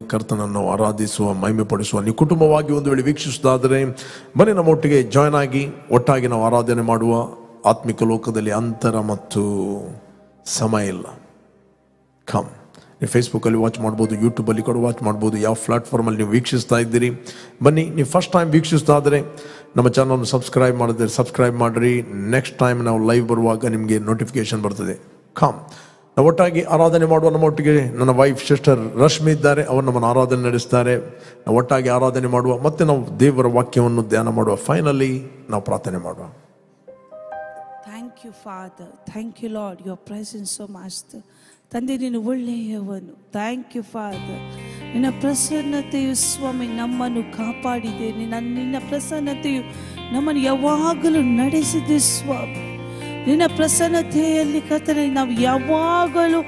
ಕರ್ತನನ್ನು ಆರಾಧಿಸುವ ಮಹಿಮೆ ಪಡಿಸುವ ನೀವು ಕುಟುಂಬವಾಗಿ ಒಂದು ವೇಳೆ ವೀಕ್ಷಿಸುವುದಾದರೆ ಬನ್ನಿ ನಮ್ಮೊಟ್ಟಿಗೆ ಜಾಯ್ನ್ ಆಗಿ ಒಟ್ಟಾಗಿ ನಾವು ಆರಾಧನೆ ಮಾಡುವ. ಆತ್ಮಿಕ ಲೋಕದಲ್ಲಿ ಅಂತರ ಮತ್ತು ಸಮಯ ಇಲ್ಲ. ಕಮ್, ನೀವು ಫೇಸ್ಬುಕ್ಕಲ್ಲಿ ವಾಚ್ ಮಾಡ್ಬೋದು, ಯೂಟ್ಯೂಬಲ್ಲಿ ಕೂಡ ವಾಚ್ ಮಾಡ್ಬೋದು, ಯಾವ ಪ್ಲಾಟ್ಫಾರ್ಮಲ್ಲಿ ನೀವು ವೀಕ್ಷಿಸ್ತಾ ಇದ್ದೀರಿ. ಬನ್ನಿ, ನೀವು ಫಸ್ಟ್ ಟೈಮ್ ವೀಕ್ಷಿಸ್ತಾದರೆ ನಮ್ಮ ಚಾನಲ್ನ ಸಬ್ಸ್ಕ್ರೈಬ್ ಮಾಡಿದ್ರೆ ಸಬ್ಸ್ಕ್ರೈಬ್ ಮಾಡಿರಿ. ನೆಕ್ಸ್ಟ್ ಟೈಮ್ ನಾವು ಲೈವ್ ಬರುವಾಗ ನಿಮಗೆ ನೋಟಿಫಿಕೇಶನ್ ಬರ್ತದೆ. ಕಮ್, ನಾವು ಒಟ್ಟಾಗಿ ಆರಾಧನೆ ಮಾಡುವ. ನಮ್ಮೊಟ್ಟಿಗೆ ನನ್ನ ವೈಫ್ ಸಿಸ್ಟರ್ ರಶ್ಮಿ ಇದ್ದಾರೆ, ಅವರು ನಮ್ಮನ್ನು ಆರಾಧನೆ ನಡೆಸ್ತಾರೆ. ನಾವು ಒಟ್ಟಾಗಿ ಆರಾಧನೆ ಮಾಡುವ, ಮತ್ತೆ ನಾವು ದೇವರ ವಾಕ್ಯವನ್ನು ಧ್ಯಾನ ಮಾಡುವ. ಫೈನಲಿ ನಾವು ಪ್ರಾರ್ಥನೆ ಮಾಡುವ. Thank you father, thank you lord, your presence so much. ತಂದೆ, ನೀನು ಒಳ್ಳೆಯವನು. ಥ್ಯಾಂಕ್ ಯು ಫಾದರ್, ನಿನ್ನ ಪ್ರಸನ್ನತೆಯು ಸ್ವಾಮಿ ನಮ್ಮನ್ನು ಕಾಪಾಡಿದೆ. ನಿನ್ನ ಪ್ರಸನ್ನತೆಯು ನಮ್ಮನ್ನು ಯಾವಾಗಲೂ ನಡೆಸಿದೆ ಸ್ವಾಮಿ. ನಿನ್ನ ಪ್ರಸನ್ನತೆಯಲ್ಲಿ ಕರ್ತನೇ ನಾವು ಯಾವಾಗಲೂ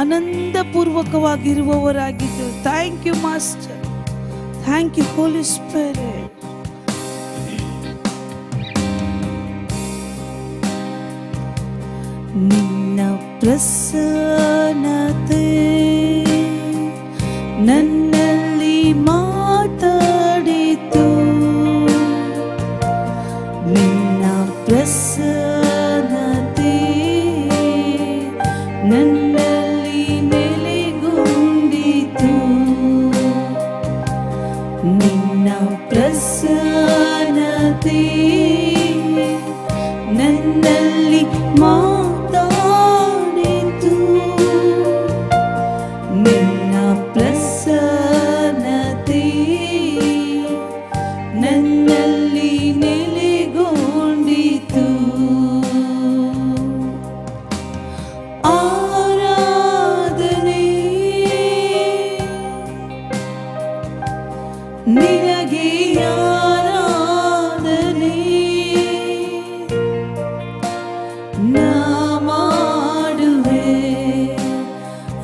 ಆನಂದಪೂರ್ವಕವಾಗಿರುವವರಾಗಿದ್ದು. Thank you master, thank you Holy Spirit. ನಿನ್ನ ಪ್ರಸನ್ನತೆ ನನ್ನಲ್ಲಿ ಮಾತಾಡಿತು. ನಿನ್ನ ಪ್ರಸನ್ನತೆ ನನ್ನಲ್ಲಿ ನೆಲೆಗೊಂಡಿತು. ನಿನ್ನ ಪ್ರಸನ್ನತೆ ನನ್ನಲ್ಲಿ ಮಾತಾಡಿತು. ನಿನ್ನ ಪ್ರಸನ್ನತೆ ನನ್ನಲ್ಲಿ ನೆಲೆಗೊಂಡಿತು. ಆರಾಧನೆ ನಿನಗೆ, ಆರಾಧನೆ ನಾ ಮಾಡುವೆ.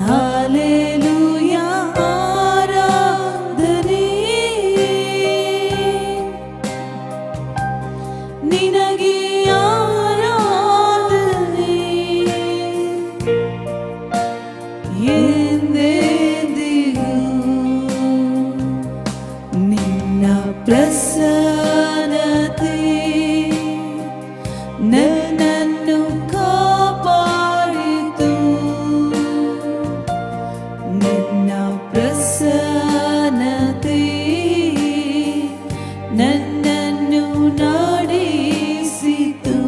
ಹಲ್ಲೆಲೂಯಾ, ಆರಾಧನೆ ನಿನಗೆ, ಆರಾಧನೆ ಎಂದೆಂದಿಗೂ. ನಿನ್ನ ಪ್ರಸನ್ನತೆ ನನ್ನನ್ನು ಕಾಪಾಡಿತು. ನಿನ್ನ ಪ್ರಸನ್ನತೆ ನನ್ನನ್ನು ನಡೆಸಿತು.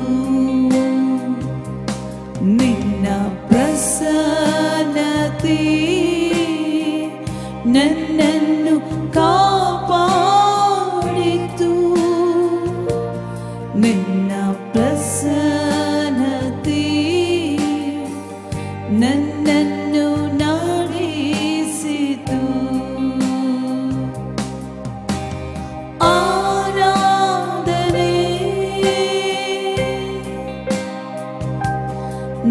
ನಿನ್ನ ಪ್ರಸನ್ನತೆ ನನ್ನನ್ನು ಕಾಪಾಡಿತು. ನಿನ್ನ ಪ್ರಸನ್ನತೆ ನನ್ನನ್ನು ನಡೆಸಿತು. ಆರಾಧನೆ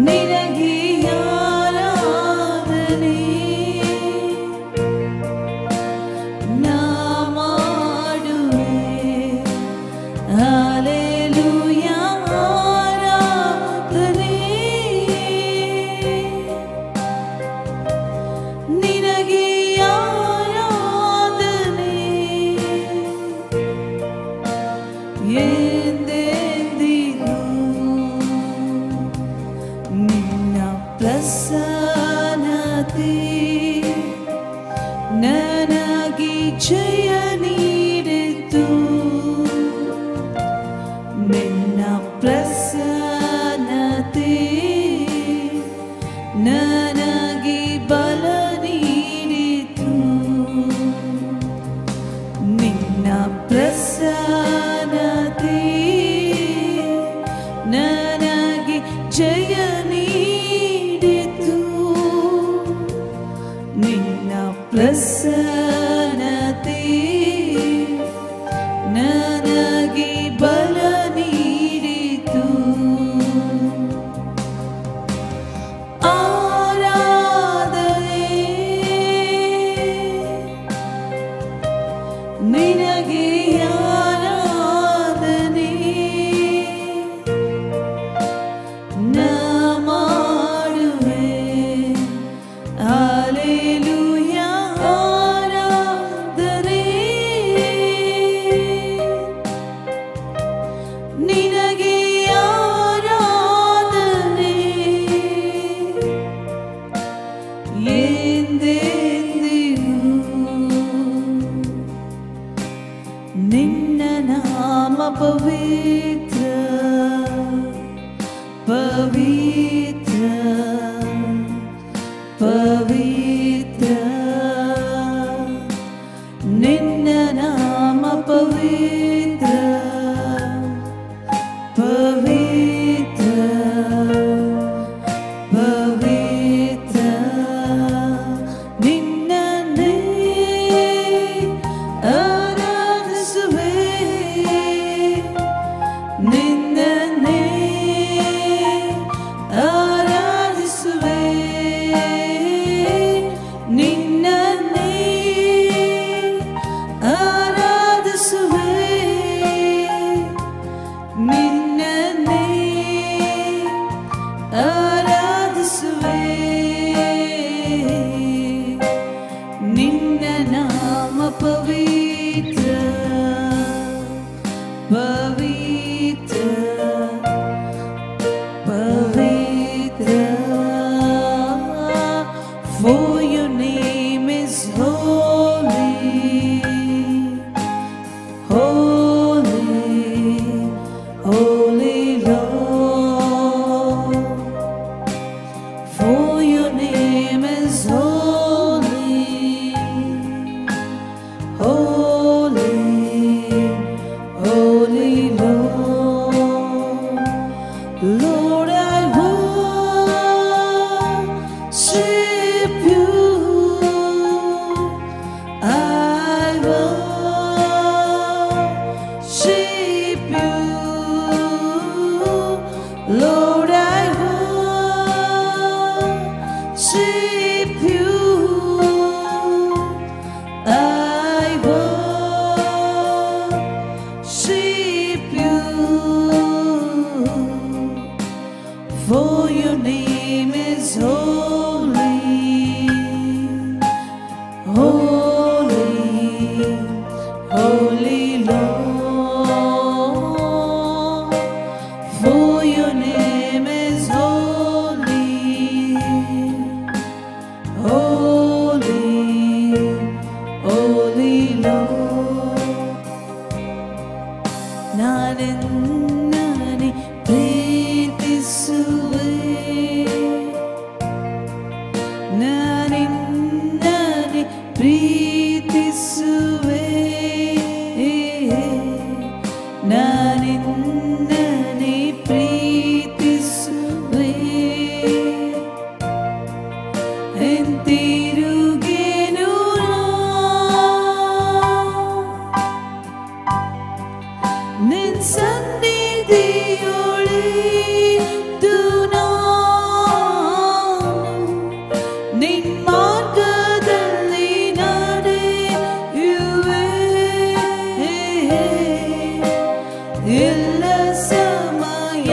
ನಿನಗೆ, ಆರಾಧನೆ ನಾ ಮಾಡುವೆ. ಹಲ್ಲೆಲೂಯಾ, ಆರಾಧನೆ ನಿನಗೆ, ಆರಾಧನೆ ಎಂದೆಂದಿಗೂ. ನಿನ್ನ ಪ್ರಸನ್ನತೆ ನನಗೆ ಜಯ ನೀಡಿತು. ನಿನ್ನ ಪ್ರಸನ್ನತೆ ನನಗೆ ಬಲ ನೀಡಿತು. ನಿನ್ನ ಪ್ರಸನ್ನತೆ ನನಗೆ ಜಯ ನೀಡಿತು. ನಿನ್ನ ಪ್ರಸನ್ನತೆ ನನಗೆ ಬಲ ನೀಡಿತು. ಆರಾಧನೆ ನಿನಗೆ, ಆರಾಧನೆ ನಾ ಮಾಡುವೆ. ಹಲ್ಲೆಲೂಯಾ, ಆರಾಧನೆ ಪವಿತ್ರ ಪವಿತ್ರ ಪವಿತ್ರ ನಿನ್ನ ನಾಮ ಪವಿತ್ರ ಪವಿತ್ರ ಪವಿತ್ರ ನಿನ್ನನ್ನೇ ಆರಾಧಿಸುವೆ ನಿನ್ನನ್ನೇ ಆರಾಧಿಸುವೆ ನಿನ್ನನ್ನೇ ಆರಾಧಿಸುವೆ ನಿನ್ನನ್ನೇ ಆರಾಧಿಸುವೆ ನಿನ್ನ ನಾಮ ಪವಿತ್ರ ಪವಿತ್ರ ಪವಿತ್ರ For your name is holy, holy, holy Lord. For your name is holy, holy, holy Lord. Lord, I worship you. I worship you. Lord, I worship you. I worship you. For your name is holy, holy, holy Lord. For your name is holy, holy, holy Lord. ನಾನೆನ್ನನೆ ಪ್ರೀತಿಸುವೆ ನಾನೆನ್ನನೆ ಪ್ರೀತಿಸುವೆ ನಾನೆನ್ನನೆ ಪ್ರೀತಿಸುವೆ ಎಂತಿರುಗೇನು ನಿನ್ ಸನ್ನಿಧಿಯೊಳಿದ್ದು ನಾನು ನಿನ್ ಮಾರ್ಗದಲ್ಲಿ ನಡೆಯುವೆ ಎಲ್ಲ ಸಮಯ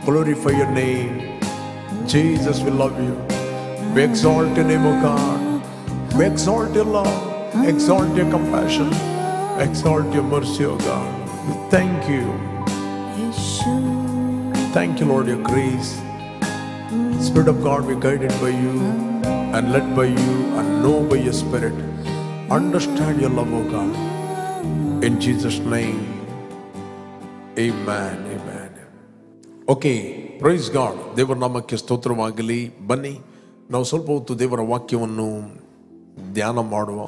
Glorify your name. Jesus, we love you. We exalt your name, O God. We exalt your love, exalt your compassion, exalt your mercy, O God. We thank you. Thank you, Lord, your grace. Spirit of God, we are guided by you and led by you and know by your Spirit. Understand your love, O God. In Jesus' name, Amen, amen. Okay, praise God. ದೇವರ ನಾಮಕ್ಕೆ ಸ್ತೋತ್ರವಾಗಲಿ. ಬನ್ನಿ ನಾವು ಸ್ವಲ್ಪ ಹೊತ್ತು ದೇವರ ವಾಕ್ಯವನ್ನು ಧ್ಯಾನ ಮಾಡುವ.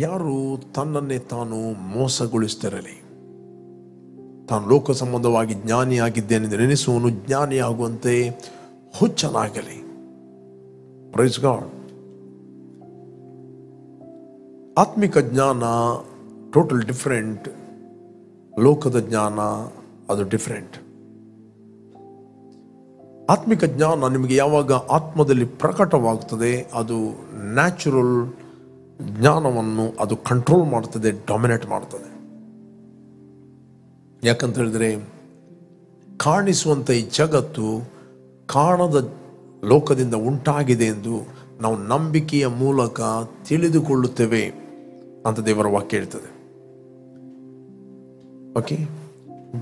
ಯಾರು ತನ್ನನ್ನೇ ತಾನು ಮೋಸಗೊಳಿಸ್ತಿರಲಿ, ತಾನು ಲೋಕ ಸಂಬಂಧವಾಗಿ ಜ್ಞಾನಿಯಾಗಿದ್ದೇನೆಂದು ನೆನೆಸುವನು ಜ್ಞಾನಿಯಾಗುವಂತೆ ಹುಚ್ಚನಾಗಲಿ. Praise God. ಆತ್ಮಿಕ ಜ್ಞಾನ ಟೋಟಲ್ ಡಿಫರೆಂಟ್, ಲೋಕದ ಜ್ಞಾನ ಅದು ಡಿಫರೆಂಟ್. ಆತ್ಮಿಕ ಜ್ಞಾನ ನಿಮಗೆ ಯಾವಾಗ ಆತ್ಮದಲ್ಲಿ ಪ್ರಕಟವಾಗ್ತದೆ, ಅದು ನ್ಯಾಚುರಲ್ ಜ್ಞಾನವನ್ನು ಅದು ಕಂಟ್ರೋಲ್ ಮಾಡ್ತದೆ, ಡಾಮಿನೇಟ್ ಮಾಡ್ತದೆ. ಯಾಕಂತ ಹೇಳಿದ್ರೆ, ಕಾಣಿಸುವಂಥ ಈ ಜಗತ್ತು ಕಾಣದ ಲೋಕದಿಂದ ಉಂಟಾಗಿದೆ ಎಂದು ನಾವು ನಂಬಿಕೆಯ ಮೂಲಕ ತಿಳಿದುಕೊಳ್ಳುತ್ತೇವೆ ಅಂತ ದೇವರ ವಾಕ್ಯ ಹೇಳ್ತದೆ. ಓಕೆ,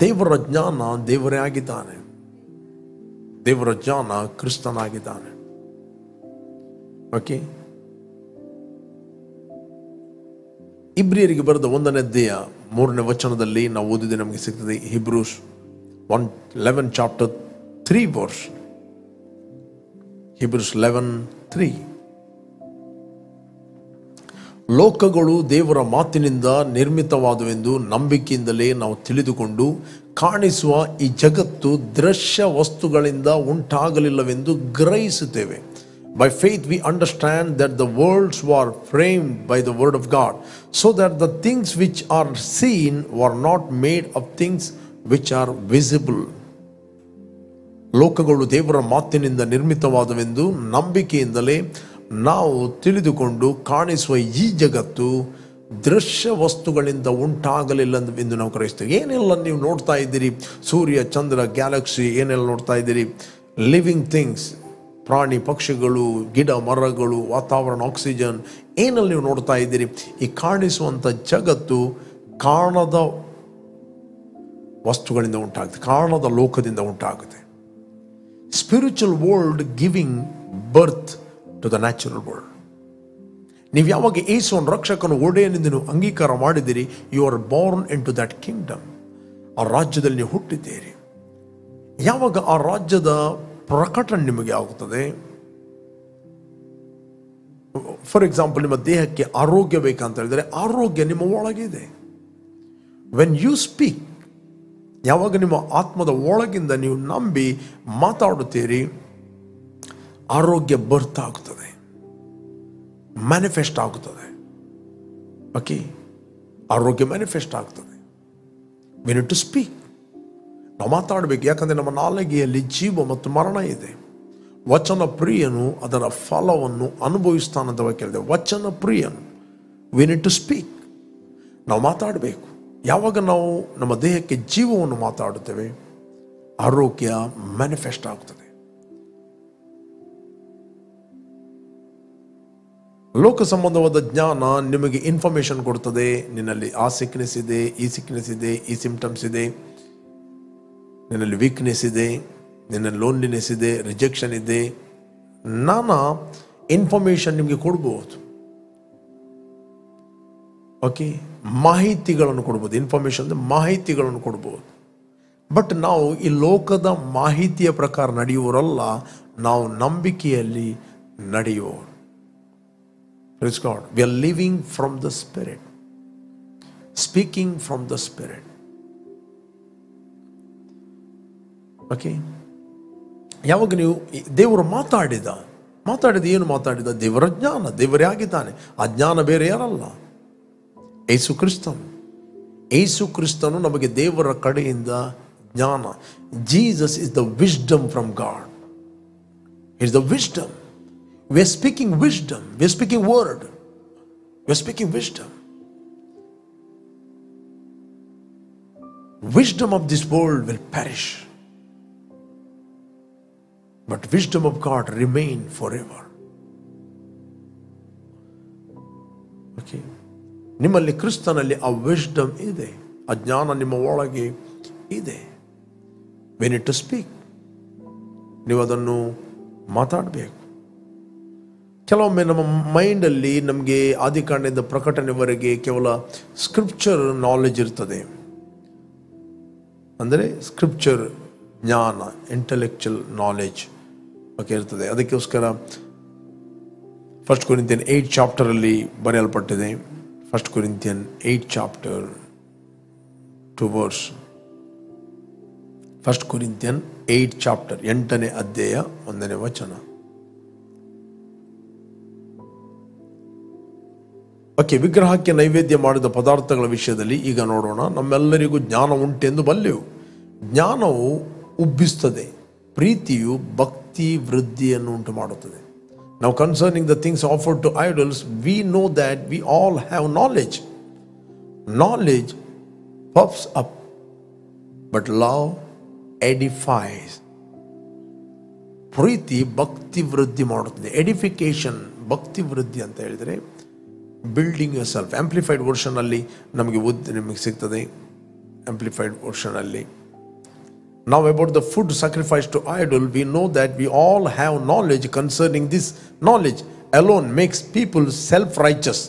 ದೇವರ ಜ್ಞಾನ ದೇವರೇ ಆಗಿದ್ದಾನೆ, ದೇವರ ಜ್ಞಾನ ಕ್ರಿಸ್ತನಾಗಿದ್ದಾನೆ. ಓಕೆ, ಇಬ್ರಿಯರಿಗೆ ಬರೆದ 1ನೇ ಅಧ್ಯಾಯ 3ನೇ ವಚನದಲ್ಲಿ ನಾವು ಓದಿದೆ, ನಮಗೆ ಸಿಗ್ತದೆ. Hebrews 11 chapter 3 verse. Hebrews 11:3. ಲೋಕಗಳು ದೇವರ ಮಾತಿನಿಂದ ನಿರ್ಮಿತವಾದವೆಂದು ನಂಬಿಕೆಯಿಂದಲೇ ನಾವು ತಿಳಿದುಕೊಂಡು, ಕಾಣಿಸುವ ಈ ಜಗತ್ತು ದೃಶ್ಯ ವಸ್ತುಗಳಿಂದ ಉಂಟಾಗಲಿಲ್ಲವೆಂದು ಗ್ರಹಿಸುತ್ತೇವೆ. By faith we understand that the worlds were framed by the word of God, so that the things which are seen were not made of things which are visible. ಲೋಕಗಳು ದೇವರ ಮಾತಿನಿಂದ ನಿರ್ಮಿತವಾದವೆಂದು ನಂಬಿಕೆಯಿಂದಲೇ ನಾವು ತಿಳಿದುಕೊಂಡು, ಕಾಣಿಸುವ ಈ ಜಗತ್ತು ದೃಶ್ಯ ವಸ್ತುಗಳಿಂದ ಉಂಟಾಗಲಿಲ್ಲ ಎಂದು ನಾವು ಗ್ರಹಿಸ್ತೇವೆ. ಏನೆಲ್ಲ ನೀವು ನೋಡ್ತಾ ಇದ್ದೀರಿ, ಸೂರ್ಯ, ಚಂದ್ರ, ಗ್ಯಾಲಕ್ಸಿ, ಏನೆಲ್ಲ ನೋಡ್ತಾ ಇದ್ದೀರಿ, ಲಿವಿಂಗ್ ಥಿಂಗ್ಸ್, ಪ್ರಾಣಿ ಪಕ್ಷಿಗಳು, ಗಿಡ ಮರಗಳು, ವಾತಾವರಣ, ಆಕ್ಸಿಜನ್, ಏನೆಲ್ಲ ನೀವು ನೋಡ್ತಾ ಇದ್ದೀರಿ, ಈ ಕಾಣಿಸುವಂಥ ಜಗತ್ತು ಕಾಣದ ವಸ್ತುಗಳಿಂದ ಉಂಟಾಗುತ್ತೆ, ಕಾಣದ ಲೋಕದಿಂದ ಉಂಟಾಗುತ್ತೆ. Spiritual world giving birth to the natural world. ನೀವು ಯಾವಾಗ ಯೇಸುವನ್ನು ರಕ್ಷಕನು ಒಡೆಯನೆಂದು ನೀವು ಅಂಗೀಕಾರ ಮಾಡಿದಿರಿ, you are born into that kingdom. ಆ ರಾಜ್ಯದಲ್ಲಿ ನೀವು ಹುಟ್ಟಿದ್ದೀರಿ. ಯಾವಾಗ ಆ ರಾಜ್ಯದ ಪ್ರಕಟಣೆ ನಿಮಗೆ ಆಗುತ್ತದೆ, ಫಾರ್ ಎಕ್ಸಾಂಪಲ್, ನಿಮ್ಮ ದೇಹಕ್ಕೆ ಆರೋಗ್ಯ ಬೇಕಂತ ಹೇಳಿದರೆ ಆರೋಗ್ಯ ನಿಮ್ಮ ಒಳಗಿದೆ. ವೆನ್ ಯು ಸ್ಪೀಕ್, ಯಾವಾಗ ನಿಮ್ಮ ಆತ್ಮದ ಒಳಗಿಂದ ನೀವು ನಂಬಿ ಮಾತಾಡುತ್ತೀರಿ, ಆರೋಗ್ಯ ಬರ್ತ್ ಆಗುತ್ತದೆ, ಮ್ಯಾನಿಫೆಸ್ಟ್ ಆಗುತ್ತದೆ. ಓಕೆ, ಆರೋಗ್ಯ ಮ್ಯಾನಿಫೆಸ್ಟ್ ಆಗ್ತದೆ. We need to speak. ನಾವು ಮಾತಾಡಬೇಕು, ಯಾಕಂದರೆ ನಮ್ಮ ನಾಲಿಗೆಯಲ್ಲಿ ಜೀವ ಮತ್ತು ಮರಣ ಇದೆ. ವಚನ ಪ್ರಿಯನು ಅದರ ಫಲವನ್ನು ಅನುಭವಿಸ್ತಾನಂತ ಕೇಳಿದೆ. ವಚನ ಪ್ರಿಯನು, ವಿ ನೀಡ್ ಟು ಸ್ಪೀಕ್. ನಾವು ಮಾತಾಡಬೇಕು. ಯಾವಾಗ ನಾವು ನಮ್ಮ ದೇಹಕ್ಕೆ ಜೀವವನ್ನು ಮಾತಾಡುತ್ತೇವೆ, ಆರೋಗ್ಯ ಮ್ಯಾನಿಫೆಸ್ಟ್ ಆಗ್ತದೆ. ಲೋಕ ಸಂಬಂಧವಾದ ಜ್ಞಾನ ನಿಮಗೆ ಇನ್ಫಾರ್ಮೇಶನ್ ಕೊಡ್ತದೆ. ನಿನ್ನಲ್ಲಿ ಆ ಸಿಕ್ನೆಸ್ ಇದೆ, ಈ ಸಿಕ್ನೆಸ್ ಇದೆ, ಈ ಸಿಂಪ್ಟಮ್ಸ್ ಇದೆ, ನಿನ್ನಲ್ಲಿ ವೀಕ್ನೆಸ್ ಇದೆ, ನಿನ್ನಲ್ಲಿ ಲೋನ್ಲಿನೆಸ್ ಇದೆ, ರಿಜೆಕ್ಷನ್ ಇದೆ. ನಾನಾ ಇನ್ಫಾರ್ಮೇಶನ್ ನಿಮಗೆ ಕೊಡ್ಬೋದು. ಓಕೆ, ಮಾಹಿತಿಗಳನ್ನು ಕೊಡ್ಬೋದು. ಇನ್ಫಾರ್ಮೇಶನ್ ಅಂದರೆ ಮಾಹಿತಿಗಳನ್ನು ಕೊಡ್ಬೋದು. ಬಟ್ ನಾವು ಈ ಲೋಕದ ಮಾಹಿತಿಯ ಪ್ರಕಾರ ನಡೆಯುವವರಲ್ಲ, ನಾವು ನಂಬಿಕೆಯಲ್ಲಿ ನಡೆಯುವವರು. Praise God. We are living from the Spirit, speaking from the Spirit. Okay, ಯಾವಾಗ ನೀವು ದೇವರು ಮಾತಾಡಿದ ಏನು ಮಾತಾಡಿದ? ದೇವರ ಜ್ಞಾನ, ದೇವರೇ ಆಗಿದ್ದಾನೆ. ಆ ಜ್ಞಾನ ಬೇರೆ ಯಾರಲ್ಲ, ಯೇಸು ಕ್ರಿಸ್ತನು. ಯೇಸು ಕ್ರಿಸ್ತನು ನಮಗೆ ದೇವರ ಕಡೆಯಿಂದ ಜ್ಞಾನ. Jesus is the wisdom from god. Is the wisdom. We are speaking wisdom. We are speaking word. We are speaking wisdom. Wisdom of this world will perish, but wisdom of God remain forever. Okay. ನಿಮ್ಮಲ್ಲಿ ಕ್ರಿಸ್ತನಲ್ಲಿ ಆ wisdom ಇದೆ, ಆ ಜ್ಞಾನ ನಿಮ್ಮ ಒಳಗೆ ಇದೆ. We need to speak. ನೀವು ಅದನ್ನು ಮಾತಾಡಬೇಕು. ಕೆಲವೊಮ್ಮೆ ನಮ್ಮ ಮೈಂಡಲ್ಲಿ ನಮಗೆ ಆದಿಕಾಂಡದಿಂದ ಪ್ರಕಟಣೆವರೆಗೆ ಕೇವಲ ಸ್ಕ್ರಿಪ್ಚರ್ ನಾಲೆಜ್ ಇರ್ತದೆ, ಅಂದರೆ ಸ್ಕ್ರಿಪ್ಚರ್ ಜ್ಞಾನ, ಇಂಟೆಲೆಕ್ಚುಯಲ್ ನಾಲೆಜ್ ಓಕೆ ಇರ್ತದೆ. ಅದಕ್ಕೋಸ್ಕರ 1 ಕೊರಿಂಥಿಯನ್ 8 ಚಾಪ್ಟರಲ್ಲಿ ಬರೆಯಲ್ಪಟ್ಟಿದೆ. 1 Corinthian 8 chapter 2 verse. 1 Corinthian 8 chapter 8ನೇ ಅಧ್ಯಾಯ 1ನೇ ವಚನ. ಓಕೆ, ವಿಗ್ರಹಕ್ಕೆ ನೈವೇದ್ಯ ಮಾಡಿದ ಪದಾರ್ಥಗಳ ವಿಷಯದಲ್ಲಿ ಈಗ ನೋಡೋಣ. ನಮ್ಮೆಲ್ಲರಿಗೂ ಜ್ಞಾನ ಉಂಟೆಂದು ಬಲ್ಲೆವು. ಜ್ಞಾನವು ಉಬ್ಬಿಸುತ್ತದೆ, ಪ್ರೀತಿಯು ಭಕ್ತಿ ವೃದ್ಧಿಯನ್ನು ಉಂಟು ಮಾಡುತ್ತದೆ. Now concerning the things offered to idols, we know that we all have knowledge. Knowledge puffs up, but love edifies. ಪ್ರೀತಿ ಭಕ್ತಿ ವೃದ್ಧಿ ಮಾಡುತ್ತದೆ. ಎಡಿಫಿಕೇಶನ್, ಭಕ್ತಿ ವೃದ್ಧಿ ಅಂತ ಹೇಳಿದರೆ ಬಿಲ್ಡಿಂಗ್ ಯೋರ್ ಸೆಲ್ಫ್. ಆಂಪ್ಲಿಫೈಡ್ ವರ್ಷನಲ್ಲಿ ನಿಮಗೆ ಸಿಗ್ತದೆ. ಆಂಪ್ಲಿಫೈಡ್ ವರ್ಷನಲ್ಲಿ Now about the food sacrificed to idol, we know that we all have knowledge concerning this. Knowledge alone makes people self-righteous,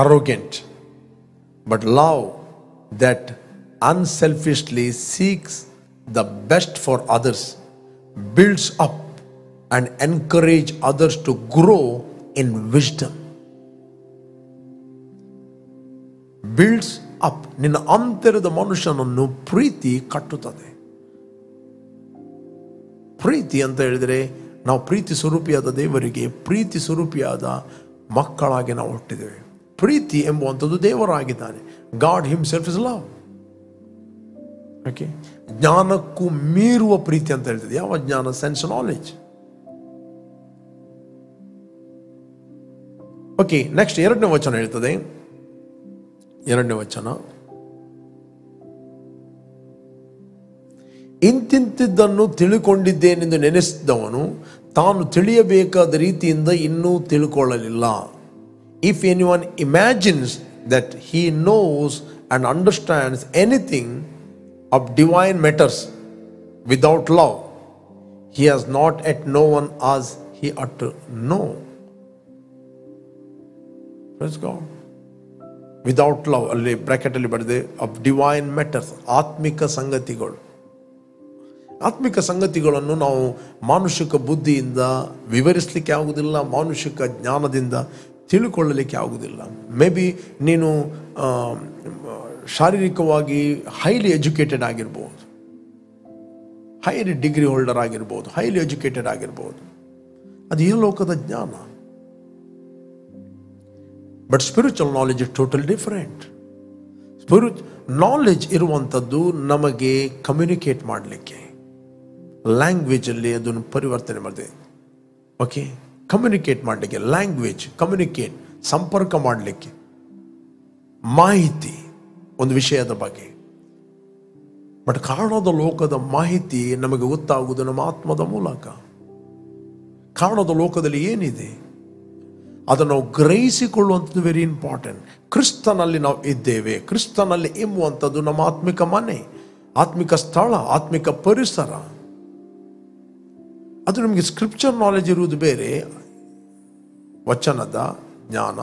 arrogant. But love that unselfishly seeks the best for others builds up and encourages others to grow in wisdom. Builds up. ನಿನ್ನ ಅಂತರದ ಮನುಷ್ಯನನ್ನು ಪ್ರೀತಿ ಕಟ್ಟುತ್ತದೆ. ಪ್ರೀತಿ ಅಂತ ಹೇಳಿದರೆ ನಾವು ಪ್ರೀತಿ ಸ್ವರೂಪಿಯಾದ ದೇವರಿಗೆ ಪ್ರೀತಿ ಸ್ವರೂಪಿಯಾದ ಮಕ್ಕಳಾಗಿ ನಾವು ಹುಟ್ಟಿದ್ದೇವೆ. ಪ್ರೀತಿ ಎಂಬುವಂಥದ್ದು ದೇವರಾಗಿದ್ದಾನೆ. God himself is love. Okay, ಜ್ಞಾನಕ್ಕೂ ಮೀರುವ ಪ್ರೀತಿ ಅಂತ ಹೇಳ್ತದೆ. ಯಾವ ಜ್ಞಾನ? Sense knowledge. ಓಕೆ, ನೆಕ್ಸ್ಟ್ 2ನೇ ವಚನ ಹೇಳ್ತದೆ. 2ನೇ ವಚನ, ಇಂತಿಂತಿದ್ದನ್ನು ತಿಳಿಕೊಂಡಿದ್ದೇನೆಂದು ನೆನೆಸಿದವನು ತಾನು ತಿಳಿಯಬೇಕಾದ ರೀತಿಯಿಂದ ಇನ್ನೂ ತಿಳ್ಕೊಳ್ಳಲಿಲ್ಲ. If anyone imagines that he knows and understands anything of divine matters without love, he has not yet known as he ought to know. Praise God. Without love, ಅಲ್ಲಿ ಬ್ರಾಕೆಟಲ್ಲಿ ಬರೆದೆ ಆಫ್ ಡಿವೈನ್ ಮ್ಯಾಟರ್ಸ್, ಆತ್ಮಿಕ ಸಂಗತಿಗಳು. ಆತ್ಮಿಕ ಸಂಗತಿಗಳನ್ನು ನಾವು ಮಾನುಷಿಕ ಬುದ್ಧಿಯಿಂದ ವಿವರಿಸಲಿಕ್ಕೆ ಆಗುವುದಿಲ್ಲ, ಮಾನುಷಿಕ ಜ್ಞಾನದಿಂದ ತಿಳ್ಕೊಳ್ಳಲಿಕ್ಕೆ ಆಗುವುದಿಲ್ಲ. ಮೇ ಬಿ ನೀನು ಶಾರೀರಿಕವಾಗಿ ಹೈಲಿ ಎಜುಕೇಟೆಡ್ ಆಗಿರ್ಬೋದು, ಹೈಲಿ ಡಿಗ್ರಿ ಹೋಲ್ಡರ್ ಆಗಿರ್ಬೋದು, ಹೈಲಿ ಎಜುಕೇಟೆಡ್ ಆಗಿರ್ಬೋದು. ಅದು ಈ ಲೋಕದ ಜ್ಞಾನ. But spiritual knowledge is total different. Knowledge ಇರುವಂಥದ್ದು ನಮಗೆ ಕಮ್ಯುನಿಕೇಟ್ ಮಾಡಲಿಕ್ಕೆ, ಲ್ಯಾಂಗ್ವೇಜಲ್ಲಿ ಅದನ್ನು ಪರಿವರ್ತನೆ ಮಾಡಿದೆ. ಓಕೆ, ಕಮ್ಯುನಿಕೇಟ್ ಮಾಡಲಿಕ್ಕೆ, ಲ್ಯಾಂಗ್ವೇಜ್ ಕಮ್ಯುನಿಕೇಟ್, ಸಂಪರ್ಕ ಮಾಡಲಿಕ್ಕೆ, ಮಾಹಿತಿ ಒಂದು ವಿಷಯದ ಬಗ್ಗೆ. ಬಟ್ ಕಾಣದ ಲೋಕದ ಮಾಹಿತಿ ನಮಗೆ ಗೊತ್ತಾಗುವುದು ನಮ್ಮ ಆತ್ಮದ ಮೂಲಕ. ಕಾಣದ ಲೋಕದಲ್ಲಿ ಏನಿದೆ ಅದನ್ನು ನಾವು ಗ್ರಹಿಸಿಕೊಳ್ಳುವಂಥದ್ದು ವೆರಿ ಇಂಪಾರ್ಟೆಂಟ್. ಕ್ರಿಸ್ತನಲ್ಲಿ ನಾವು ಇದ್ದೇವೆ. ಕ್ರಿಸ್ತನಲ್ಲಿ ಎಂಬುವಂಥದ್ದು ನಮ್ಮ ಆತ್ಮಿಕ ಮನೆ, ಆತ್ಮಿಕ ಸ್ಥಳ, ಆತ್ಮಿಕ ಪರಿಸರ. ಅದು ನಮಗೆ ಸ್ಕ್ರಿಪ್ಚರ್ ನಾಲೆಜ್ ಇರುವುದು ಬೇರೆ, ವಚನದ ಜ್ಞಾನ.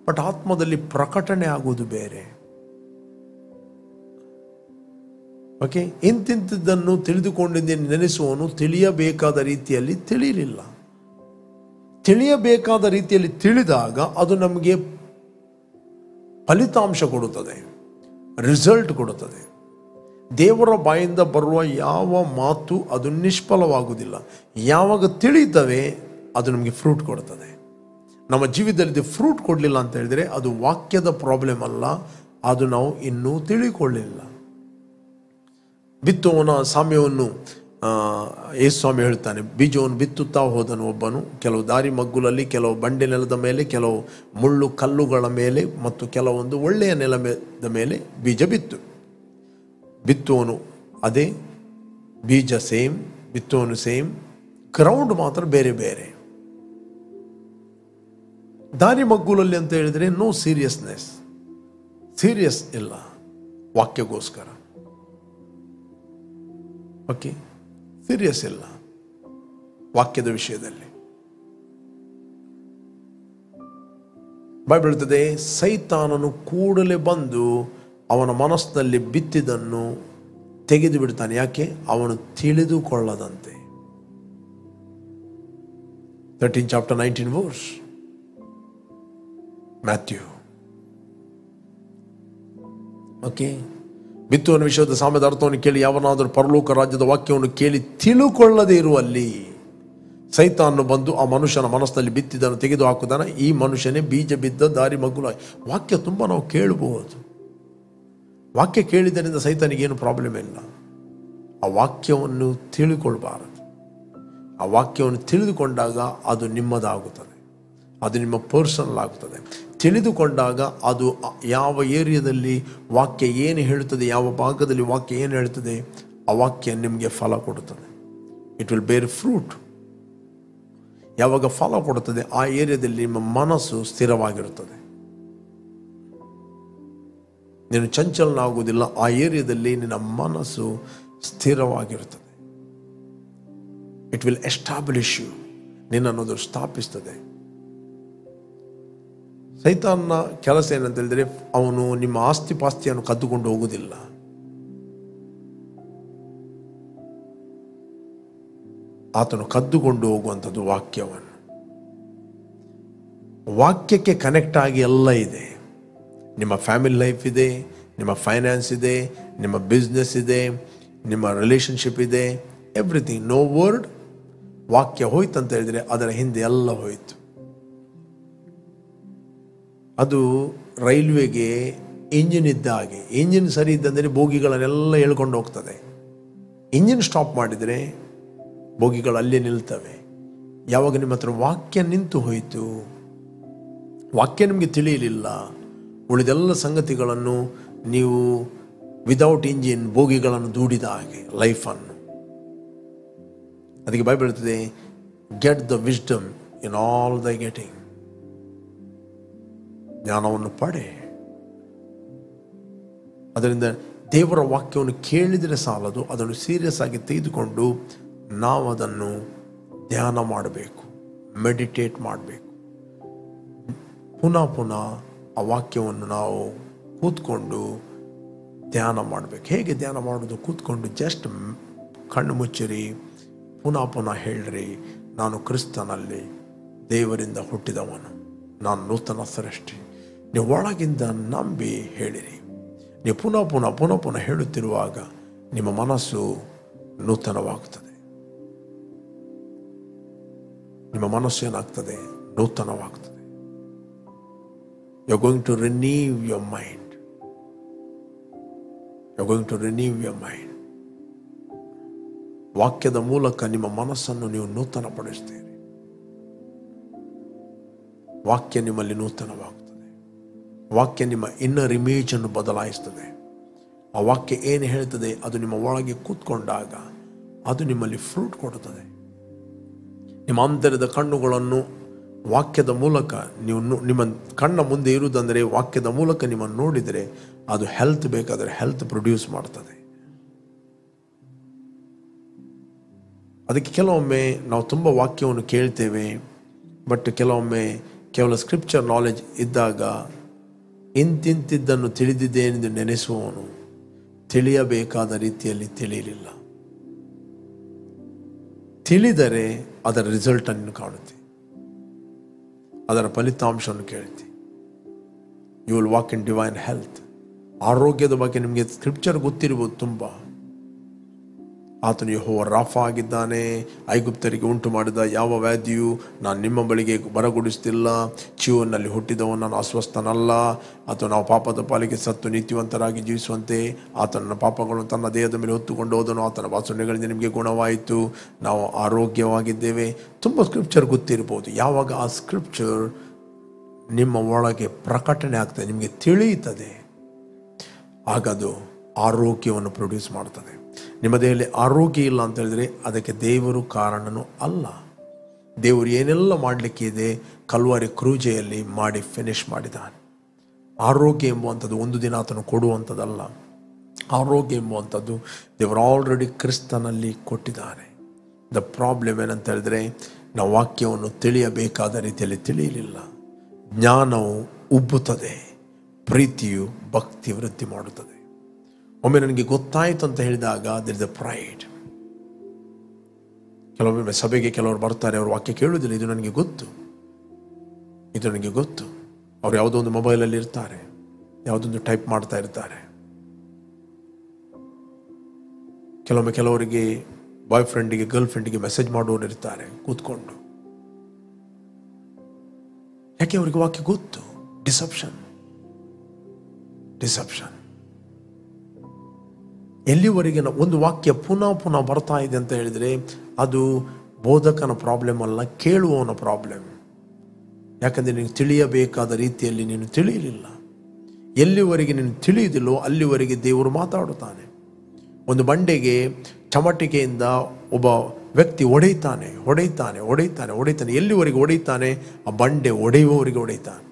ಬಟ್ ಆತ್ಮದಲ್ಲಿ ಪ್ರಕಟಣೆ ಆಗುವುದು ಬೇರೆ. ಓಕೆ, ಇಂತಿಂಥದ್ದನ್ನು ತಿಳಿದುಕೊಂಡಿದ್ದೇನೆ ನೆನೆಸುವನು ತಿಳಿಯಬೇಕಾದ ರೀತಿಯಲ್ಲಿ ತಿಳಿಯಲಿಲ್ಲ. ತಿಳಿಯಬೇಕಾದ ರೀತಿಯಲ್ಲಿ ತಿಳಿದಾಗ ಅದು ನಮಗೆ ಫಲಿತಾಂಶ ಕೊಡುತ್ತದೆ, ರಿಸಲ್ಟ್ ಕೊಡುತ್ತದೆ. ದೇವರ ಬಾಯಿಂದ ಬರುವ ಯಾವ ಮಾತು ಅದು ನಿಷ್ಫಲವಾಗುವುದಿಲ್ಲ. ಯಾವಾಗ ತಿಳಿಯುತ್ತವೆ ಅದು ನಮಗೆ ಫ್ರೂಟ್ ಕೊಡುತ್ತದೆ. ನಮ್ಮ ಜೀವಿತದಲ್ಲಿ ಫ್ರೂಟ್ ಕೊಡಲಿಲ್ಲ ಅಂತ ಹೇಳಿದರೆ ಅದು ವಾಕ್ಯದ ಪ್ರಾಬ್ಲಮ್ ಅಲ್ಲ, ಅದು ನಾವು ಇನ್ನೂ ತಿಳಿಕೊಳ್ಳಿಲ್ಲ. ಬಿತ್ತುವನ ಸಾಮ್ಯವನ್ನು ಯೇಸು ಸ್ವಾಮಿ ಹೇಳ್ತಾನೆ. ಬೀಜವನ್ನು ಬಿತ್ತುತ್ತಾ ಹೋದನು ಒಬ್ಬನು, ಕೆಲವು ದಾರಿ ಮಗ್ಗುಲಲ್ಲಿ, ಕೆಲವು ಬಂಡೆ ನೆಲದ ಮೇಲೆ, ಕೆಲವು ಮುಳ್ಳು ಕಲ್ಲುಗಳ ಮೇಲೆ ಮತ್ತು ಕೆಲವೊಂದು ಒಳ್ಳೆಯ ನೆಲದ ಮೇಲೆ ಬೀಜ ಬಿತ್ತುವನು ಅದೇ ಬೀಜ ಸೇಮ್, ಬಿತ್ತುವನು ಸೇಮ್, ಗ್ರೌಂಡ್ ಮಾತ್ರ ಬೇರೆ ಬೇರೆ. ದಾರಿ ಮಗ್ಗುಲಲ್ಲಿ ಅಂತ ಹೇಳಿದರೆ ನೋ ಸೀರಿಯಸ್ನೆಸ್, ಸೀರಿಯಸ್ ಇಲ್ಲ ವಾಕ್ಯಗೋಸ್ಕರ. ಓಕೆ, ಸೀರಿಯಸ್ ಇಲ್ಲ ವಾಕ್ಯದ ವಿಷಯದಲ್ಲಿ. ಬೈಬಲ್ ಹೇಳ್ತದೆ, ಸೈತಾನನು ಕೂಡಲೇ ಬಂದು ಅವನ ಮನಸ್ಸಿನಲ್ಲಿ ಬಿತ್ತಿದ್ದನ್ನು ತೆಗೆದು ಬಿಡ್ತಾನೆ. ಯಾಕೆ? ಅವನು ತಿಳಿದುಕೊಳ್ಳದಂತೆ. 13 chapter 19 verse ಮ್ಯಾಥ್ಯೂ. ಓಕೆ, ಬಿತ್ತುವನ ವಿಷಯದ ಸಾಮ್ಯದ ಅರ್ಥವನ್ನು ಕೇಳಿ ಯಾವನಾದರೂ ಪರಲೋಕ ರಾಜ್ಯದ ವಾಕ್ಯವನ್ನು ಕೇಳಿ ತಿಳುಕೊಳ್ಳದೇ ಇರುವಲ್ಲಿ ಸೈತಾನನು ಬಂದು ಆ ಮನುಷ್ಯನ ಮನಸ್ಸಿನಲ್ಲಿ ಬಿತ್ತಿದ್ದನ್ನು ತೆಗೆದು ಹಾಕುತ್ತಾನೆ. ಈ ಮನುಷ್ಯನೇ ಬೀಜ ಬಿದ್ದ ದಾರಿ ಮಗ್ಗುಲ. ವಾಕ್ಯ ತುಂಬ ನಾವು ಕೇಳಬಹುದು. ವಾಕ್ಯ ಕೇಳಿದ್ದರಿಂದ ಸೈತಾನಿಗೇನು ಪ್ರಾಬ್ಲಮ್ ಇಲ್ಲ. ಆ ವಾಕ್ಯವನ್ನು ತಿಳಿದುಕೊಳ್ಬಾರದು. ಆ ವಾಕ್ಯವನ್ನು ತಿಳಿದುಕೊಂಡಾಗ ಅದು ನಿಮ್ಮದಾಗುತ್ತದೆ, ಅದು ನಿಮ್ಮ ಪರ್ಸನಲ್ ಆಗುತ್ತದೆ. ತಿಳಿದುಕೊಂಡಾಗ ಅದು ಯಾವ ಏರಿಯಾದಲ್ಲಿ ವಾಕ್ಯ ಏನು ಹೇಳುತ್ತದೆ, ಯಾವ ಭಾಗದಲ್ಲಿ ವಾಕ್ಯ ಏನು ಹೇಳ್ತದೆ, ಆ ವಾಕ್ಯ ನಿಮಗೆ ಫಲ ಕೊಡುತ್ತದೆ. ಇಟ್ ವಿಲ್ ಬೇರ್ ಫ್ರೂಟ್. ಯಾವಾಗ ಫಲ ಕೊಡುತ್ತದೆ ಆ ಏರಿಯಾದಲ್ಲಿ ನಿಮ್ಮ ಮನಸ್ಸು ಸ್ಥಿರವಾಗಿರುತ್ತದೆ. ನೀನು ಚಂಚಲನಾಗುವುದಿಲ್ಲ. ಆ ಏರಿಯಾದಲ್ಲಿ ನಿನ್ನ ಮನಸ್ಸು ಸ್ಥಿರವಾಗಿರುತ್ತದೆ. It will establish you. ನಿನ್ನನ್ನು ಸ್ಥಾಪಿಸ್ತದೆ. ಸೈತಾನನ ಕೆಲಸ ಏನಂತ ಹೇಳಿದ್ರೆ, ಅವನು ನಿಮ್ಮ ಆಸ್ತಿ ಪಾಸ್ತಿಯನ್ನು ಕದ್ದುಕೊಂಡು ಹೋಗುವುದಿಲ್ಲ. ಆತನು ಕದ್ದುಕೊಂಡು ಹೋಗುವಂಥದ್ದು ವಾಕ್ಯವನ್ನು. ವಾಕ್ಯಕ್ಕೆ ಕನೆಕ್ಟ್ ಆಗಿ ಎಲ್ಲ ಇದೆ. ನಿಮ್ಮ ಫ್ಯಾಮಿಲಿ ಲೈಫ್ ಇದೆ, ನಿಮ್ಮ ಫೈನಾನ್ಸ್ ಇದೆ, ನಿಮ್ಮ ಬಿಸ್ನೆಸ್ ಇದೆ, ನಿಮ್ಮ ರಿಲೇಷನ್ಶಿಪ್ ಇದೆ, ಎವ್ರಿಥಿಂಗ್. ನೋ ವರ್ಡ್, ವಾಕ್ಯ ಹೋಯ್ತು ಅಂತ ಹೇಳಿದರೆ ಅದರ ಹಿಂದೆ ಎಲ್ಲ ಹೋಯಿತು. ಅದು ರೈಲ್ವೆಗೆ ಇಂಜಿನ್ ಇದ್ದ ಹಾಗೆ. ಇಂಜಿನ್ ಸರಿ ಇದ್ದಂದರೆ ಬೋಗಿಗಳನ್ನೆಲ್ಲ ಎಳ್ಕೊಂಡು ಹೋಗ್ತದೆ. ಇಂಜಿನ್ ಸ್ಟಾಪ್ ಮಾಡಿದರೆ ಬೋಗಿಗಳು ಅಲ್ಲೇ ನಿಲ್ತವೆ. ಯಾವಾಗ ನಿಮ್ಮ ಹತ್ರ ವಾಕ್ಯ ನಿಂತು ಹೋಯಿತು, ವಾಕ್ಯ ನಿಮಗೆ ತಿಳಿಯಲಿಲ್ಲ, ಉಳಿದೆಲ್ಲ ಸಂಗತಿಗಳನ್ನು ನೀವು ವಿದೌಟ್ ಇಂಜಿನ್ ಬೋಗಿಗಳನ್ನು ದೂಡಿದ ಹಾಗೆ ಲೈಫನ್ನು. ಅದಕ್ಕೆ ಬೈಬಲ್ ಹೇಳ್ತದೆ, get the wisdom in all the getting. ಜ್ಞಾನವನ್ನು ಪಡೆ. ಅದರಿಂದ ದೇವರ ವಾಕ್ಯವನ್ನು ಕೇಳಿದರೆ ಸಾಲದು, ಅದನ್ನು ಸೀರಿಯಸ್ ಆಗಿ ತೆಗೆದುಕೊಂಡು ನಾವು ಅದನ್ನು ಧ್ಯಾನ ಮಾಡಬೇಕು, ಮೆಡಿಟೇಟ್ ಮಾಡಬೇಕು. ಪುನಃ ಪುನಃ ಆ ವಾಕ್ಯವನ್ನು ನಾವು ಕೂತ್ಕೊಂಡು ಧ್ಯಾನ ಮಾಡಬೇಕು. ಹೇಗೆ ಧ್ಯಾನ ಮಾಡೋದು? ಕೂತ್ಕೊಂಡು ಜಸ್ಟ್ ಕಣ್ಣು ಮುಚ್ಚಿರಿ, ಪುನಃ ಪುನಃ ಹೇಳ್ರಿ, ನಾನು ಕ್ರಿಸ್ತನಲ್ಲಿ ದೇವರಿಂದ ಹುಟ್ಟಿದವನು, ನಾನು ನೂತನ ಸೃಷ್ಟಿ. ನೀವು ಒಳಗಿಂದ ನಂಬಿ ಹೇಳಿರಿ. ನೀವು ಪುನಃ ಪುನಃ ಪುನಃ ಪುನಃ ಹೇಳುತ್ತಿರುವಾಗ ನಿಮ್ಮ ಮನಸ್ಸು ನೂತನವಾಗ್ತದೆ. ನಿಮ್ಮ ಮನಸ್ಸು ಏನಾಗ್ತದೆ? ನೂತನವಾಗ್ತದೆ. You are going to renew your mind. You are going to renew your mind. ವಾಕ್ಯದ ಮೂಲಕ ನಿಮ್ಮ ಮನಸ್ಸನ್ನು ನೀವು ನೂತನಪಡಿಸ್ತೀರಿ. ವಾಕ್ಯ ನಿಮ್ಮಲ್ಲಿ ನೂತನವಾಗುತ್ತದೆ. ವಾಕ್ಯ ನಿಮ್ಮ ಇನ್ನರ್ ಇಮೇಜನ್ನು ಬದಲಾಯಿಸ್ತದೆ. ಆ ವಾಕ್ಯ ಏನು ಹೇಳ್ತದೆ ಅದು ನಿಮ್ಮ ಒಳಗೆ ಕೂತ್ಕೊಂಡಾಗ ಅದು ನಿಮ್ಮಲ್ಲಿ ಫ್ರೂಟ್ ಕೊಡುತ್ತದೆ. ನಿಮ್ಮ ಅಂತರದ ಕಣ್ಣುಗಳನ್ನು ವಾಕ್ಯದ ಮೂಲಕ ನೀವು ನಿಮ್ಮ ಕಣ್ಣ ಮುಂದೆ ಇರುವುದಂದರೆ ವಾಕ್ಯದ ಮೂಲಕ ನಿಮ್ಮನ್ನು ನೋಡಿದರೆ ಅದು ಹೆಲ್ತ್ ಬೇಕಾದರೆ ಹೆಲ್ತ್ ಪ್ರೊಡ್ಯೂಸ್ ಮಾಡ್ತದೆ. ಅದಕ್ಕೆ ಕೆಲವೊಮ್ಮೆ ನಾವು ತುಂಬ ವಾಕ್ಯವನ್ನು ಕೇಳ್ತೇವೆ, ಬಟ್ ಕೆಲವೊಮ್ಮೆ ಕೇವಲ ಸ್ಕ್ರಿಪ್ಚರ್ ನಾಲೆಜ್ ಇದ್ದಾಗ ಇಂತಿಂತಿದ್ದನ್ನು ತಿಳಿದಿದ್ದೇನೆಂದು ನೆನೆಸುವವನು ತಿಳಿಯಬೇಕಾದ ರೀತಿಯಲ್ಲಿ ತಿಳಿಯಲಿಲ್ಲ. ತಿಳಿದರೆ ಅದರ ರಿಸಲ್ಟನ್ನು ಕಾಣುತ್ತೆ, ಅದರ ಫಲಿತಾಂಶವನ್ನು ಕೇಳ್ತಿ. You will walk in divine health. ಆರೋಗ್ಯದ ಬಗ್ಗೆ ನಿಮಗೆ ಸ್ಕ್ರಿಪ್ಚರ್ ಗೊತ್ತಿರ್ಬೋದು ತುಂಬ. ಆತನು ಯೆಹೋವ ರಾಫಾ ಆಗಿದ್ದಾನೆ. ಐಗುಪ್ತರಿಗೆ ಉಂಟು ಮಾಡಿದ ಯಾವ ವ್ಯಾಧಿಯು ನಾನು ನಿಮ್ಮ ಬಳಿಗೆ ಬರಗೊಡಿಸ್ತಿಲ್ಲ. ಚೀಯೋನಲ್ಲಿ ಹುಟ್ಟಿದವನು ನಾನು ಅಸ್ವಸ್ಥನಲ್ಲ. ಅಥವಾ ನಾವು ಪಾಪದ ಪಾಲಿಗೆ ಸತ್ತು ನೀತಿವಂತರಾಗಿ ಜೀವಿಸುವಂತೆ ಆತನ ಪಾಪಗಳನ್ನು ತನ್ನ ದೇಹದ ಮೇಲೆ ಹೊತ್ತುಕೊಂಡು ಹೋದನು. ಆತನ ವಾಸನೆಗಳಿಂದ ನಿಮಗೆ ಗುಣವಾಯಿತು. ನಾವು ಆರೋಗ್ಯವಾಗಿದ್ದೇವೆ. ತುಂಬ ಸ್ಕ್ರಿಪ್ಚರ್ ಗೊತ್ತಿರ್ಬೋದು. ಯಾವಾಗ ಆ ಸ್ಕ್ರಿಪ್ಚರ್ ನಿಮ್ಮ ಒಳಗೆ ಪ್ರಕಟಣೆ ಆಗ್ತದೆ, ನಿಮಗೆ ತಿಳಿಯುತ್ತದೆ, ಆಗದು ಆರೋಗ್ಯವನ್ನು ಪ್ರೊಡ್ಯೂಸ್ ಮಾಡ್ತದೆ. ನಿಮ್ಮ ದೇಹದಲ್ಲಿ ಆರೋಗ್ಯ ಇಲ್ಲ ಅಂತ ಹೇಳಿದರೆ ಅದಕ್ಕೆ ದೇವರು ಕಾರಣನೂ ಅಲ್ಲ. ದೇವರು ಏನೆಲ್ಲ ಮಾಡಲಿಕ್ಕೆ ಇದೆ ಕಲ್ವಾರಿ ಕ್ರೂಜೆಯಲ್ಲಿ ಮಾಡಿ ಫಿನಿಶ್ ಮಾಡಿದ್ದಾನೆ. ಆರೋಗ್ಯ ಎಂಬುವಂಥದ್ದು ಒಂದು ದಿನ ಆತನು ಕೊಡುವಂಥದ್ದಲ್ಲ. ಆರೋಗ್ಯ ಎಂಬುವಂಥದ್ದು ದೇವರು ಆಲ್ರೆಡಿ ಕ್ರಿಸ್ತನಲ್ಲಿ ಕೊಟ್ಟಿದ್ದಾನೆ. ದ ಪ್ರಾಬ್ಲಮ್ ಏನಂತ ಹೇಳಿದ್ರೆ ನಾವು ವಾಕ್ಯವನ್ನು ತಿಳಿಯಬೇಕಾದ ರೀತಿಯಲ್ಲಿ ತಿಳಿಯಲಿಲ್ಲ. ಜ್ಞಾನವು ಉಬ್ಬುತ್ತದೆ, ಪ್ರೀತಿಯು ಭಕ್ತಿ ವೃದ್ಧಿ ಮಾಡುತ್ತದೆ. ಒಮ್ಮೆ ನನಗೆ ಗೊತ್ತಾಯಿತು ಅಂತ ಹೇಳಿದಾಗ there is a pride. ಕೆಲವೊಮ್ಮೆ ಸಭೆಗೆ ಕೆಲವರು ಬರ್ತಾರೆ, ಅವರು ವಾಕ್ಯ ಕೇಳುವುದಿಲ್ಲ, ಇದು ನನಗೆ ಗೊತ್ತು, ಇದು ನನಗೆ ಗೊತ್ತು. ಅವ್ರು ಯಾವುದೋ ಒಂದು ಮೊಬೈಲಲ್ಲಿ ಇರ್ತಾರೆ, ಯಾವುದೊಂದು ಟೈಪ್ ಮಾಡ್ತಾ ಇರ್ತಾರೆ. ಕೆಲವರಿಗೆ ಬಾಯ್ ಫ್ರೆಂಡಿಗೆ ಗರ್ಲ್ ಫ್ರೆಂಡಿಗೆ ಮೆಸೇಜ್ ಮಾಡೋರು ಇರ್ತಾರೆ ಕೂತ್ಕೊಂಡು. ಯಾಕೆ? ಅವರಿಗೆ ವಾಕ್ಯ ಗೊತ್ತು. ಡಿಸೆಪ್ಷನ್. ಎಲ್ಲಿವರೆಗೆ ಒಂದು ವಾಕ್ಯ ಪುನಃ ಬರ್ತಾ ಇದೆ ಅಂತ ಹೇಳಿದ್ರೆ ಅದು ಬೋಧಕನ ಪ್ರಾಬ್ಲಮ್ ಅಲ್ಲ, ಕೇಳುವವನ ಪ್ರಾಬ್ಲಮ್. ಯಾಕಂದರೆ ನೀನು ತಿಳಿಯಬೇಕಾದ ರೀತಿಯಲ್ಲಿ ನೀನು ತಿಳಿಯಲಿಲ್ಲ. ಎಲ್ಲಿವರೆಗೆ ನೀನು ತಿಳಿಯುವುದಿಲ್ಲೋ ಅಲ್ಲಿವರೆಗೆ ದೇವರು ಮಾತಾಡುತ್ತಾನೆ. ಒಂದು ಬಂಡೆಗೆ ಚಮಟಿಕೆಯಿಂದ ಒಬ್ಬ ವ್ಯಕ್ತಿ ಹೊಡೆಯುತ್ತಾನೆ. ಎಲ್ಲಿವರೆಗೆ ಹೊಡೆಯುತ್ತಾನೆ? ಆ ಬಂಡೆ ಒಡೆಯುವವರಿಗೆ ಹೊಡೆಯುತ್ತಾನೆ.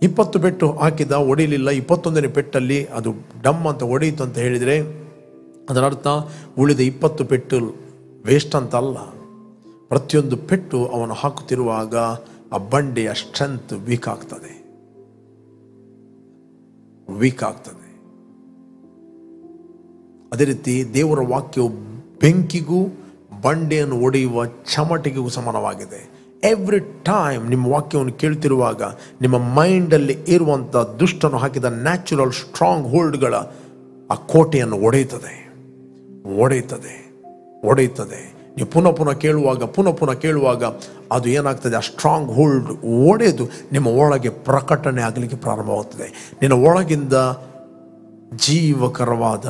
20 ಪೆಟ್ಟು ಹಾಕಿದ, ಹೊಡೆಯಲಿಲ್ಲ. 21ನೇ ಪೆಟ್ಟಲ್ಲಿ ಅದು ಡಮ್ ಅಂತ ಹೊಡೆಯಿತು ಅಂತ ಹೇಳಿದರೆ ಅದರ ಅರ್ಥ ಉಳಿದ 20 ಪೆಟ್ಟು ವೇಸ್ಟ್ ಅಂತ ಅಲ್ಲ. ಪ್ರತಿಯೊಂದು ಪೆಟ್ಟು ಅವನು ಹಾಕುತ್ತಿರುವಾಗ ಆ ಬಂಡೆಯ ಸ್ಟ್ರೆಂತ್ ವೀಕ್ ಆಗ್ತದೆ. ಅದೇ ರೀತಿ ದೇವರ ವಾಕ್ಯವು ಬೆಂಕಿಗೂ ಬಂಡೆಯನ್ನು ಒಡೆಯುವ ಚಮಟಿಗೆಗೂ ಸಮಾನವಾಗಿದೆ. ಎವ್ರಿ ಟೈಮ್ ನಿಮ್ಮ ವಾಕ್ಯವನ್ನು ಕೇಳ್ತಿರುವಾಗ ನಿಮ್ಮ ಮೈಂಡಲ್ಲಿ ಇರುವಂಥ ದುಷ್ಟನು ಹಾಕಿದ ನ್ಯಾಚುರಲ್ ಸ್ಟ್ರಾಂಗ್ ಹೋಲ್ಡ್ಗಳ ಆ ಕೋಟೆಯನ್ನು ಒಡೆಯುತ್ತದೆ. ನೀವು ಪುನಃ ಕೇಳುವಾಗ ಅದು ಏನಾಗ್ತದೆ? ಆ ಸ್ಟ್ರಾಂಗ್ ಹೋಲ್ಡ್ ಒಡೆದು ನಿಮ್ಮ ಒಳಗೆ ಪ್ರಕಟಣೆ ಆಗಲಿಕ್ಕೆ ಪ್ರಾರಂಭವಾಗ್ತದೆ. ನಿನ್ನ ಒಳಗಿಂದ ಜೀವಕರವಾದ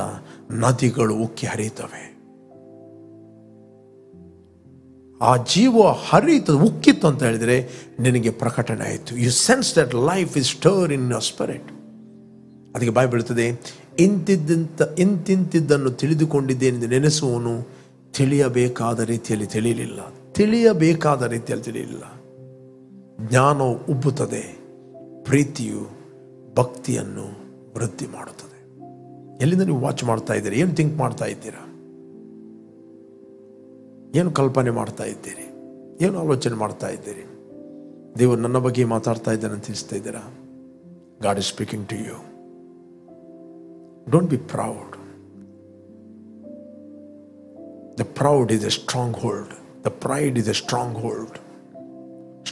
ನದಿಗಳು ಉಕ್ಕಿ ಹರಿಯುತ್ತವೆ. ಆ ಜೀವ ಉಕ್ಕಿತ್ತು ಅಂತ ಹೇಳಿದರೆ ನಿನಗೆ ಪ್ರಕಟಣೆ ಆಯಿತು. You sense that life is stir in your spirit. ಅದಕ್ಕೆ ಬಾಯಿ ಬೀಳ್ತದೆ, ಇಂತಿಂತಿದ್ದನ್ನು ತಿಳಿದುಕೊಂಡಿದ್ದೇನೆಂದು ನೆನೆಸುವನು ತಿಳಿಯಬೇಕಾದ ರೀತಿಯಲ್ಲಿ ತಿಳಿಯಲಿಲ್ಲ. ಜ್ಞಾನವು ಉಬ್ಬುತ್ತದೆ, ಪ್ರೀತಿಯು ಭಕ್ತಿಯನ್ನು ವೃದ್ಧಿ ಮಾಡುತ್ತದೆ. ಎಲ್ಲಿಂದ ನೀವು ವಾಚ್ ಮಾಡ್ತಾ ಇದ್ದೀರಿ? ಏನು ಥಿಂಕ್ ಮಾಡ್ತಾ ಇದ್ದೀರಾ? ಏನು ಕಲ್ಪನೆ ಮಾಡ್ತಾ ಇದ್ದೀರಿ? ಏನು ಆಲೋಚನೆ ಮಾಡ್ತಾ ಇದ್ದೀರಿ? ದೇವರು ನನ್ನ ಬಗ್ಗೆ ಮಾತಾಡ್ತಾ ಇದ್ದಾನೆ ಅಂತ ತಿಳಿಸ್ತಾ ಇದ್ದೀರಾ? God is speaking to you. Don't be proud. The proud is a stronghold. The pride is a stronghold.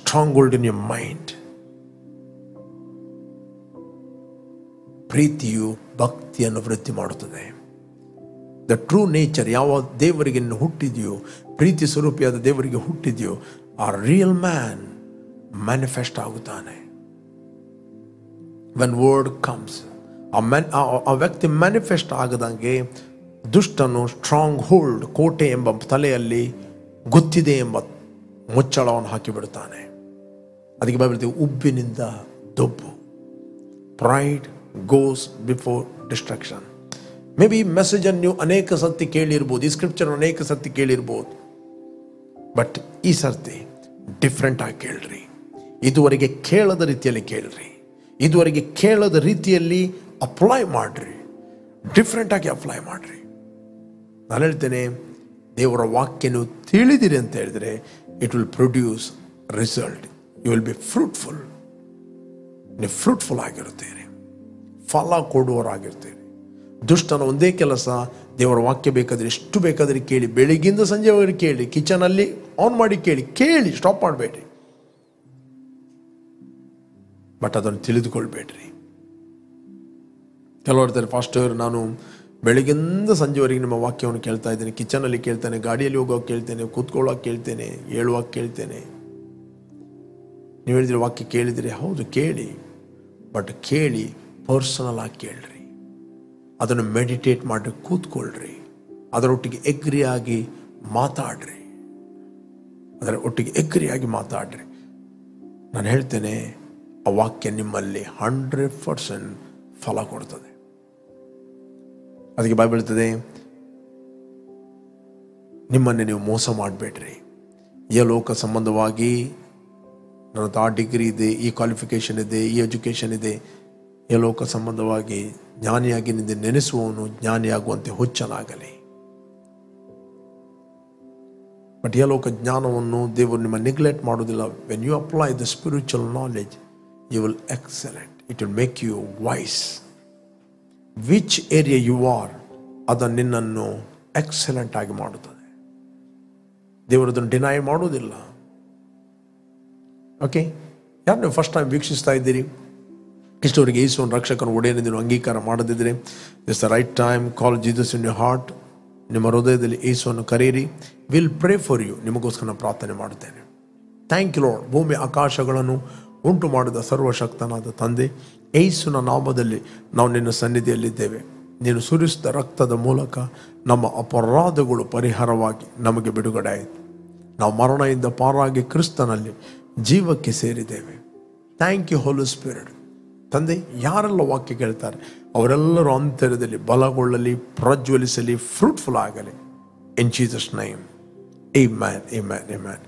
Stronghold in your mind. ಪ್ರೀತಿಯು ಭಕ್ತಿಯನ್ನು ವೃದ್ಧಿ ಮಾಡುತ್ತದೆ. ದ ಟ್ರೂ ನೇಚರ್, ಯಾವ ದೇವರಿಗೆ ನೀನು ಹುಟ್ಟಿದೆಯೋ, ಪ್ರೀತಿ ಸ್ವರೂಪಿಯಾದ ದೇವರಿಗೆ ಹುಟ್ಟಿದೆಯೋ, ಆ ರಿಯಲ್ ಮ್ಯಾನ್ ಮ್ಯಾನಿಫೆಸ್ಟ್ ಆಗುತ್ತಾನೆ. ವೆನ್ ವರ್ಡ್ ಕಮ್ಸ್, ಆ ವ್ಯಕ್ತಿ ಮ್ಯಾನಿಫೆಸ್ಟ್ ಆಗದಂಗೆ ದುಷ್ಟನು ಸ್ಟ್ರಾಂಗ್ ಹೋಲ್ಡ್, ಕೋಟೆ ಎಂಬ ತಲೆಯಲ್ಲಿ ಗೊತ್ತಿದೆ ಎಂಬ ಮುಚ್ಚಳವನ್ನು ಹಾಕಿಬಿಡುತ್ತಾನೆ. ಅದಕ್ಕೆ ಬೈಬಲ್ ಉಬ್ಬಿನಿಂದ ದೊಬ್ಬು. Pride goes before destruction. Maybe ಮೆಸೇಜನ್ನು ನೀವು ಅನೇಕ ಸತಿ ಕೇಳಿರ್ಬೋದು, ಈ ಸ್ಕ್ರಿಪ್ಚರ್ ಅನೇಕ ಸತಿ ಕೇಳಿರ್ಬೋದು, ಬಟ್ ಈ ಸರ್ತಿ ಡಿಫ್ರೆಂಟ್ ಆಗಿ ಕೇಳ್ರಿ. ಇದುವರೆಗೆ ಕೇಳದ ರೀತಿಯಲ್ಲಿ ಕೇಳ್ರಿ. ಇದುವರೆಗೆ ಕೇಳದ ರೀತಿಯಲ್ಲಿ ಅಪ್ಲೈ ಮಾಡ್ರಿ. ಡಿಫ್ರೆಂಟ್ ಆಗಿ ಅಪ್ಲೈ ಮಾಡ್ರಿ. ನಾನು ಹೇಳ್ತೇನೆ, ದೇವರ ವಾಕ್ಯ ನೀವು ತಿಳಿದಿರಿ ಅಂತ ಹೇಳಿದ್ರೆ it will produce result. You will be fruitful. ನೀವು ಫ್ರೂಟ್ಫುಲ್ ಆಗಿರ್ತೀರಿ, ಫಲ ಕೊಡುವವರಾಗಿರ್ತೀರಿ. ದುಷ್ಟನ ಒಂದೇ ಕೆಲಸ, ದೇವರ ವಾಕ್ಯ ಬೇಕಾದರೆ ಎಷ್ಟು ಬೇಕಾದರೆ ಕೇಳಿ, ಬೆಳಿಗ್ಗಿಂದ ಸಂಜೆವರೆಗೆ ಕೇಳಿ, ಕಿಚನಲ್ಲಿ ಆನ್ ಮಾಡಿ ಕೇಳಿ, ಸ್ಟಾಪ್ ಮಾಡಬೇಡ್ರಿ. ಬಟ್ ಅದನ್ನು ತಿಳಿದುಕೊಳ್ಬೇಡ್ರಿ. ಕೆಲವರು ಹೇಳ್ತಾರೆ, ಫಾಸ್ಟರ್ ನಾನು ಬೆಳಗ್ಗಿಂದ ಸಂಜೆವರೆಗೆ ನಿಮ್ಮ ವಾಕ್ಯವನ್ನು ಕೇಳ್ತಾ ಇದ್ದೇನೆ, ಕಿಚನಲ್ಲಿ ಕೇಳ್ತೇನೆ, ಗಾಡಿಯಲ್ಲಿ ಹೋಗೋಕೆ ಕೇಳ್ತೇನೆ, ಕೂತ್ಕೊಳ್ಳೋಕೆ ಕೇಳ್ತೇನೆ, ಹೇಳುವಾಗ ಕೇಳ್ತೇನೆ. ನೀವು ಹೇಳಿದ್ರೆ ವಾಕ್ಯ ಕೇಳಿದರೆ, ಹೌದು ಕೇಳಿ, ಬಟ್ ಕೇಳಿ ಪರ್ಸನಲ್ ಆಗಿ ಕೇಳ್ರಿ. ಅದನ್ನು ಮೆಡಿಟೇಟ್ ಮಾಡಿ ಕೂತ್ಕೊಳ್ರಿ. ಅದರೊಟ್ಟಿಗೆ ಎಗ್ರಿಯಾಗಿ ಮಾತಾಡ್ರಿ. ನಾನು ಹೇಳ್ತೇನೆ, ಆ ವಾಕ್ಯ ನಿಮ್ಮಲ್ಲಿ 100% ಫಲ ಕೊಡ್ತದೆ. ಅದಕ್ಕೆ ಬೈಬಲ್ ಹೇಳ್ತದೆ, ನಿಮ್ಮನ್ನೇ ನೀವು ಮೋಸ ಮಾಡಬೇಡ್ರಿ. ಈ ಲೋಕ ಸಂಬಂಧವಾಗಿ ನನ್ನ ಆ ಡಿಗ್ರಿ ಇದೆ, ಈ ಕ್ವಾಲಿಫಿಕೇಷನ್ ಇದೆ, ಈ ಎಜುಕೇಷನ್ ಇದೆ, ಈ ಲೋಕ ಸಂಬಂಧವಾಗಿ ಜ್ಞಾನಿಯಾಗಿ ನಿಂದೆ ನೆನೆಸುವವನು ಜ್ಞಾನಿಯಾಗುವಂತೆ ಹುಚ್ಚನಾಗಲಿ. ಬಟ್ ಯಲೋಕ ಜ್ಞಾನವನ್ನು ದೇವರು ನಿಮ್ಮ ನೆಗ್ಲೆಕ್ಟ್ ಮಾಡೋದಿಲ್ಲ. When you apply the spiritual knowledge you will excellent. It will make you wise. Which area you are ಅದು ನಿನ್ನನ್ನು ಎಕ್ಸಲೆಂಟ್ ಆಗಿ ಮಾಡುತ್ತದೆ. ದೇವರು ಅದನ್ನು ಡಿನೈ ಮಾಡೋದಿಲ್ಲ. ಓಕೆ, ಯಾರು ನೀವು ಫಸ್ಟ್ ಟೈಮ್ ವೀಕ್ಷಿಸ್ತಾ ಇದ್ದೀರಿ, ಇಷ್ಟವರೆಗೆ ಯೇಸುವನ್ನು ರಕ್ಷಕನ ಒಡೆಯನೆಂದು ಅಂಗೀಕಾರ ಮಾಡದಿದ್ದರೆ, it's the right time. Call Jesus in your heart. ನಿಮ್ಮ ಹೃದಯದಲ್ಲಿ ಯೇಸುವನ್ನು ಕರೆಯಿರಿ. Will pray for you. ನಿಮಗೋಸ್ಕರ ಪ್ರಾರ್ಥನೆ ಮಾಡುತ್ತೇನೆ. Thank you lord. ಭೂಮಿ ಆಕಾಶಗಳನ್ನು ಉಂಟು ಮಾಡಿದ ಸರ್ವಶಕ್ತನಾದ ತಂದೆ, ಯೇಸುವಿನ ನಾಮದಲ್ಲಿ ನಾವು ನಿನ್ನ ಸನ್ನಿಧಿಯಲ್ಲಿದ್ದೇವೆ. ನೀನು ಸುರಿಸಿದ ರಕ್ತದ ಮೂಲಕ ನಮ್ಮ ಅಪರಾಧಗಳು ಪರಿಹಾರವಾಗಿ ನಮಗೆ ಬಿಡುಗಡೆ ಆಯಿತು. ನಾವು ಮರಣದಿಂದ ಪಾರಾಗಿ ಕ್ರಿಸ್ತನಲ್ಲಿ ಜೀವಕ್ಕೆ ಸೇರಿದ್ದೇವೆ. Thank you Holy Spirit. ತಂದೆ, ಯಾರೆಲ್ಲ ವಾಕ್ಯ ಕೇಳ್ತಾರೆ ಅವರೆಲ್ಲರೂ ಅಂತರ್ಯದಲ್ಲಿ ಬಲಗೊಳ್ಳಲಿ, ಪ್ರಜ್ವಲಿಸಲಿ, ಫ್ರೂಟ್ಫುಲ್ ಆಗಲಿ. ಇನ್ Jesus name, amen, amen, amen.